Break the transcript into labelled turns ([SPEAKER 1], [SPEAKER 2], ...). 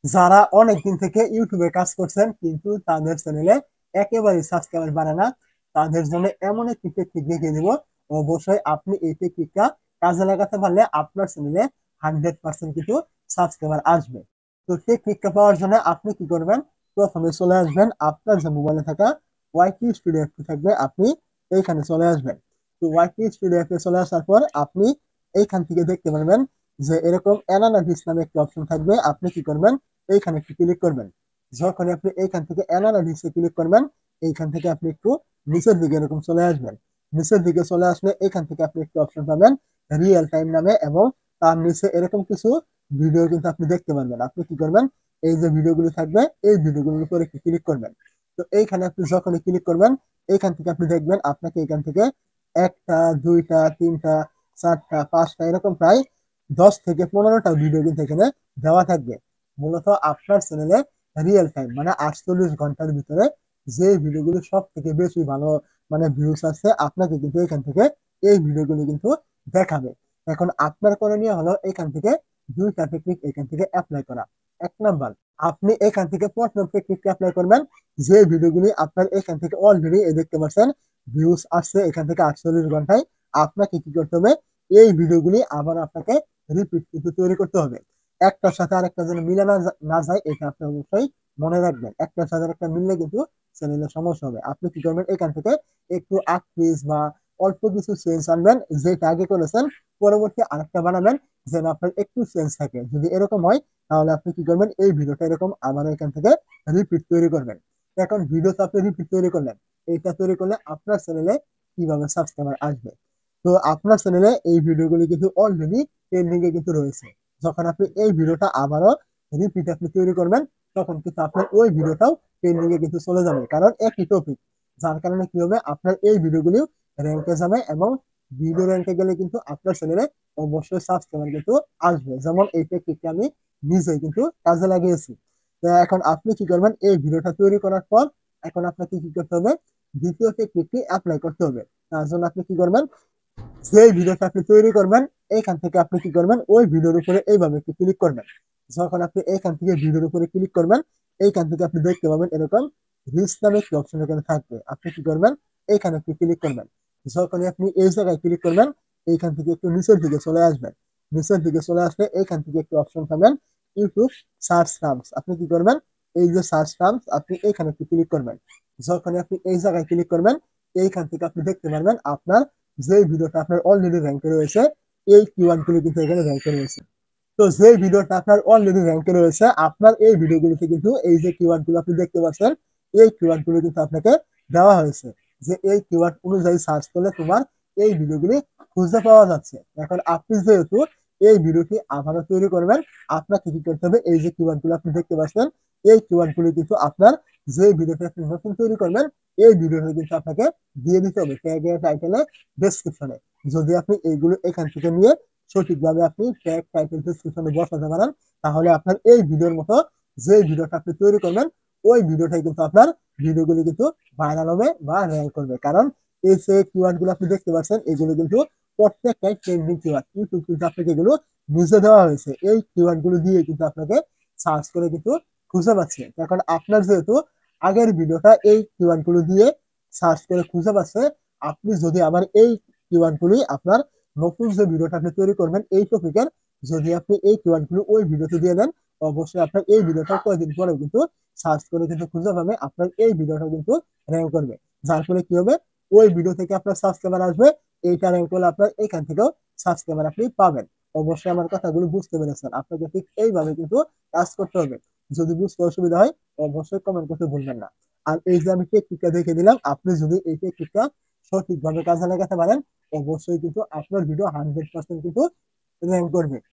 [SPEAKER 1] যারা অনেকদিন থেকে ইউটিউবে কাজ করছেন কিন্তু তাদের চ্যানেলে একেবারেই সাবস্ক্রাইবার বাড়ে না, তাদের জন্য এমন একটি টেকনিক দেখিয়ে দিব। অবশ্যই আপনি এই টেকনিকটা কাজে লাগাতে পারলে আপনার চ্যানেলে 100% কিন্তু সাবস্ক্রাইবার আসবে। তো টেকনিকটা পাওয়ার জন্য আপনি কি করবেন? প্রথমে চলে আসবেন আপনার যে মোবাইলে থাকা ওয়াইটি স্টুডিও অ্যাপটি থাকবে, আপনি এইখানে চলে আসবেন। তো ওয়াইটি স্টুডিও অ্যাপে চলে আসার পর আপনি এইখান থেকে দেখতে পারবেন যে এরকম অ্যানালাইসিস নামে একটি অপশন থাকবে। আপনি কি করবেন? এইখানে একটু ক্লিক করবেন। যখন আপনি এইখান থেকে অ্যানালাইসিসে ক্লিক করবেন, এইখান থেকে আপনি একটু নিচের দিকে এরকম চলে আসবেন। নিচের দিকে চলে আসলে এখান থেকে আপনি একটি অপশন পাবেন রিয়েল টাইম নামে, এবং তার নিচে এরকম কিছু ভিডিও কিন্তু আপনি দেখতে পারবেন। আপনি কি করবেন? এই যে ভিডিওগুলো থাকবে এই ভিডিওগুলোর উপরে একটু ক্লিক করবেন। তো এইখানে আপনি যখনই ক্লিক করবেন, এইখান থেকে আপনি দেখবেন আপনাকে এখান থেকে একটা, দুইটা, তিনটা, চারটা, পাঁচটা, এরকম প্রায় 10 থেকে 15টা ভিডিও কিন্তু এখানে দেওয়া থাকবে। মূলত আপনার চ্যানেলে রিয়েল টাইম মানে 48 ঘন্টার ভিতরে যে ভিডিওগুলো সব থেকে বেশি ভালো মানে ভিউজ আছে, আপনাকে কিন্তু এখান থেকে এই ভিডিওগুলো কিন্তু দেখাবে। এখন আপনার করণীয় হলো এখান থেকে দুইটা টেকনিক এখান থেকে অ্যাপ্লাই করা। 1 নাম্বার, আপনি এখান থেকে প্রথম টেকনিকটা অ্যাপ্লাই করবেন। যে ভিডিওগুলি আপনার এখান থেকে অলরেডি দেখতে পাচ্ছেন ভিউজ আসছে এখান থেকে 48 ঘন্টায়, আপনাকে কি করতে হবে? এই ভিডিওগুলি আবার আপনাকে রিপিট কিন্তু তৈরি করতে হবে। একটার সাথে আরেকটা যেন মিলে না যায়, এটা আপনি অবশ্যই মনে রাখবেন। একটার সাথে আরেকটা মিললে কিন্তু চ্যানেলের সমস্যা হবে। আপনি কি করবেন? এখান থেকে একটু আটত্রিশ বা অল্প কিছু চেঞ্জ আনবেন, যেটা আগে করেছেন পরবর্তী আরেকটা বানাবেন, যেন আপনার একটু চেঞ্জ থাকে। যদি এরকম হয় তাহলে আপনি কি করবেন? এই ভিডিওটা এরকম আবার এখান থেকে রিপিট তৈরি করবেন। এখন ভিডিওতে আপনি রিপিট তৈরি করলেন, এইটা তৈরি করলে আপনার চ্যানেলে কিভাবে সাবস্ক্রাইবার আসবে? তো আপনার চ্যানেলে এই ভিডিওগুলি কিন্তু অলরেডি ট্রেন্ডিং এ কিন্তু রয়েছে। যখন আপনি এই ভিডিওটা আবারও রিপিট আপনি তৈরি করবেন, তখন কিন্তু আপনার ওই ভিডিওটাও ট্রেন্ডিং এ কিন্তু চলে যাবে, কারণ একই টপিক। যার কারণে কি হবে? আপনার এই ভিডিওগুলিও র্যাঙ্কে যাবে, এবং ভিডিও র্যাঙ্কে গেলে কিন্তু আপনার চ্যানেলে অবশ্যই সাবস্ক্রাইবার কিন্তু আসবে। যেমন এই টেকনিকটা আমি নিজেই কিন্তু কাজে লাগিয়েছি। তো এখন আপনি কি করবেন? এই ভিডিওটা তৈরি করার পর এখন আপনাকে কি করতে হবে? দ্বিতীয় টেকনিকটি অ্যাপ্লাই করতে হবে। তার জন্য আপনি কি করবেন? যে ভিডিওটা আপনি তৈরি করবেন, এইখান থেকে আপনি কি করবেন? ওই ভিডিওর উপরে এইভাবে একটু ক্লিক করবেন। যখন আপনি এইখান থেকে ভিডিওর উপরে ক্লিক করবেন, এইখান থেকে আপনি দেখতে পাবেন এরকম রিচ নামে একটি অপশন এখানে থাকবে। আপনি কি করবেন? এইখানে একটু ক্লিক করবেন। যখনই আপনি এই জায়গায় ক্লিক করবেন, এইখান থেকে একটু নিচের দিকে চলে আসবেন। নিচের দিকে চলে আসলে এইখান থেকে একটু অপশন পাবেন ইউটিউব সার্চ টার্মস। আপনি কি করবেন? এই যে সার্চ টার্মস, আপনি এইখানে একটু ক্লিক করবেন। যখনই আপনি এই জায়গায় ক্লিক করবেন, এইখান থেকে আপনি দেখতে পারবেন আপনার যে ভিডিওটা আপনার অলরেডি র্যাঙ্কে রয়েছে, এই কিওয়ার্ড গুলো কিন্তু এখানে র্যাঙ্কে রয়েছে। তো যে ভিডিওটা আপনার অলরেডি র্যাঙ্কে রয়েছে, আপনার এই ভিডিওগুলোতে কিন্তু এই যে কিওয়ার্ড গুলো আপনি দেখতে পাচ্ছেন, এই কিওয়ার্ড গুলো কিন্তু আপনাকে দেওয়া হয়েছে, যে এই কিওয়ার্ড অনুযায়ী সার্চ করলে তোমার এই ভিডিওগুলি খুঁজে পাওয়া যাচ্ছে। এখন আপনি যেহেতু এই ভিডিওটি আবারও তৈরি করবেন, আপনাকে কি করতে হবে? এই যে কিওয়ার্ড গুলো আপনি দেখতে পাচ্ছেন, এই কিওয়ার্ড গুলি কিন্তু আপনার যে ভিডিওটি আপনি নতুন তৈরি করবেন, এই ভিডিওটা কিন্তু আপনাকে দিয়ে দিতে হবে ট্যাগে, টাইটেলে, ডেসক্রিপশনে। যদি আপনি এইগুলো এখান থেকে নিয়ে সঠিকভাবে আপনি ট্যাগ, টাইটেল, ডেসক্রিপশনে বসাতে পারেন, তাহলে আপনার এই ভিডিওর মতো যে ভিডিওটা আপনি তৈরি করবেন, ওই ভিডিওটাই কিন্তু আপনার ভিডিওগুলি কিন্তু ভাইরাল হবে বা র্যাঙ্ক করবে। কারণ এই যে কিওয়ার্ড গুলো আপনি দেখতে পাচ্ছেন, এগুলো কিন্তু প্রত্যেকটাই ট্রেন্ডিং কিওয়ার্ড। ইউটিউব কিন্তু আপনাকে এগুলো বুঝে দেওয়া হয়েছে, এই কিওয়ার্ড গুলো দিয়ে কিন্তু আপনাকে সার্চ করে কিন্তু খুঁজে পাচ্ছে। এখন আপনার যেহেতু আগের ভিডিওটা এই কিওয়ার্ড গুলো দিয়ে সার্চ করে খুঁজে পাচ্ছে, আপনি যদি আবার এই কিওয়ার্ড গুলি আপনার নতুন যে ভিডিওটা আপনি তৈরি করবেন এই টপিকের, যদি আপনি এই কিওয়ার্ড গুলো ওই ভিডিওতে দিয়ে দেন, অবশ্যই আপনার এই ভিডিওটা কয়েকদিন পরেও কিন্তু সার্চ করে কিন্তু খুঁজে পাবে, আপনার এই ভিডিওটা কিন্তু র্যাঙ্ক করবে। যার ফলে কি হবে? ওই ভিডিও থেকে আপনার সাবস্ক্রাইবার আসবে, এইটা র্যাঙ্ক করলে আপনার এখান থেকেও সাবস্ক্রাইবার আপনি পাবেন। অবশ্যই আমার কথাগুলো বুঝতে পেরেছেন। আপনাকে ঠিক এইভাবে কিন্তু কাজ করতে হবে। যদি বুঝতে অসুবিধা হয় অবশ্যই কমেন্ট করতে ভুলবেন না। আর এই যে আমি টেকনিকটা দেখে দিলাম, আপনি যদি এই টেকনিকটা সঠিকভাবে কাজে লাগাতে পারেন, অবশ্যই কিন্তু আপনার ভিডিও 100% কিন্তু র্যাঙ্ক করবে।